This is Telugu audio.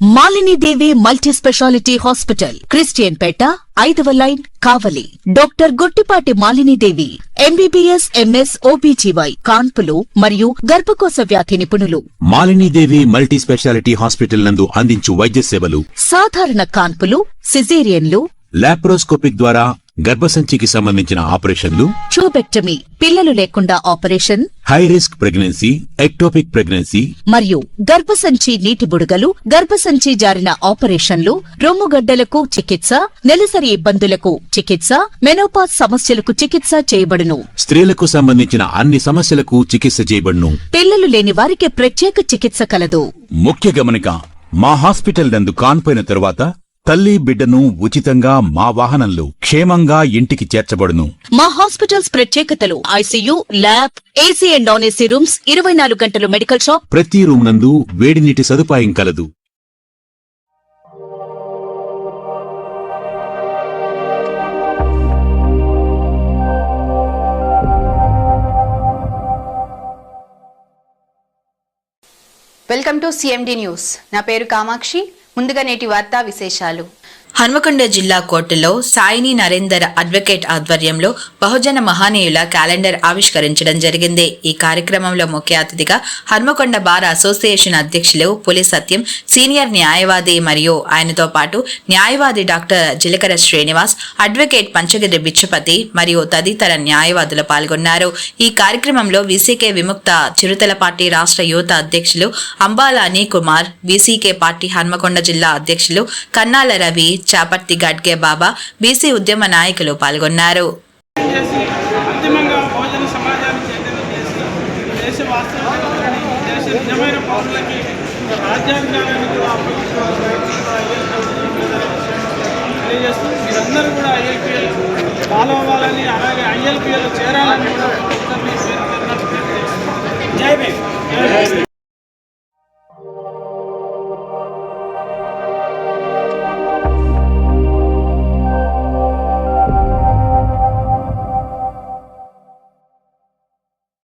Malini Devi multi speciality hospital, Christianpet, 5వ line, Kavali. Doctor Guttipati Malinidevi, MBBS, MS, OBGY, కాన్పులు మరియు గర్భకోశ వ్యాధి నిపుణులు. మాలినీదేవి మల్టీ స్పెషాలిటీ హాస్పిటల్ నందు అందించు వైద్య సేవలు: సాధారణ కాన్పులు, సిజేరియన్లు, లాప్రోస్కోపిక్ ద్వారా గర్భసంచికి సంబంధించిన ఆపరేషన్లు, ట్యూబెక్టమీ, పిల్లలు లేకుండా operation, high risk pregnancy, ectopic pregnancy మరియు గర్భసంచి నీటి బుడగలు, గర్భసంచి జారిన ఆపరేషన్లు, రొమ్ముగడ్డలకు చికిత్స, నెలసరి ఇబ్బందులకు చికిత్స, మెనోపాజ్ సమస్యలకు చికిత్స చేయబడును. స్త్రీలకు సంబంధించిన అన్ని సమస్యలకు చికిత్స చేయబడును. పిల్లలు లేని వారికి ప్రత్యేక చికిత్స కలదు. ముఖ్య గమనిక: మా హాస్పిటల్ నందు కాన్పోయిన తరువాత తల్లి బిడ్డను ఉచితంగా మా వాహనంలో క్షేమంగా ఇంటికి చేర్చబడును. మా హాస్పిటల్స్ ప్రత్యేకతలు: ICU, lab, AC and non AC rooms, 24 గంటలు మెడికల్ షాప్, ప్రతి రూమ్ నందు వేడి నీటి సదుపాయం కలదు. Welcome to CMD news. నా పేరు కామాక్షి. ముందుగా నేటి వార్తా విశేషాలు. హన్మకొండ జిల్లా కోర్టులో సాయిని నరేందర్ అడ్వకేట్ ఆధ్వర్యంలో బహుజన మహానీయుల క్యాలెండర్ ఆవిష్కరించడం జరిగింది. ఈ కార్యక్రమంలో ముఖ్య అతిథిగా హన్మకొండ బార్ అసోసియేషన్ అధ్యక్షులు పులి సత్యం, సీనియర్ న్యాయవాది మరియు ఆయనతో పాటు న్యాయవాది డాక్టర్ జిలకర శ్రీనివాస్, అడ్వకేట్ పంచగిరి బిచ్చుపతి మరియు తదితర న్యాయవాదులు పాల్గొన్నారు. ఈ కార్యక్రమంలో వీసీకే విముక్త చిరుతల పార్టీ రాష్ట్ర యువత అధ్యక్షులు అంబాలాని కుమార్, వీసీకే పార్టీ హన్మకొండ జిల్లా అధ్యక్షులు కన్నాల రవి, చాపర్తి గడ్గే బాబా, బీసీ ఉద్యమ నాయకులు పాల్గొన్నారు. మీరందరూ కూడా ఐఎల్పిఎల్ ఫాలో అవ్వాలని, అలాగే ఐఎల్పిఎల్ చేరాలని కూడా జై భీమ్.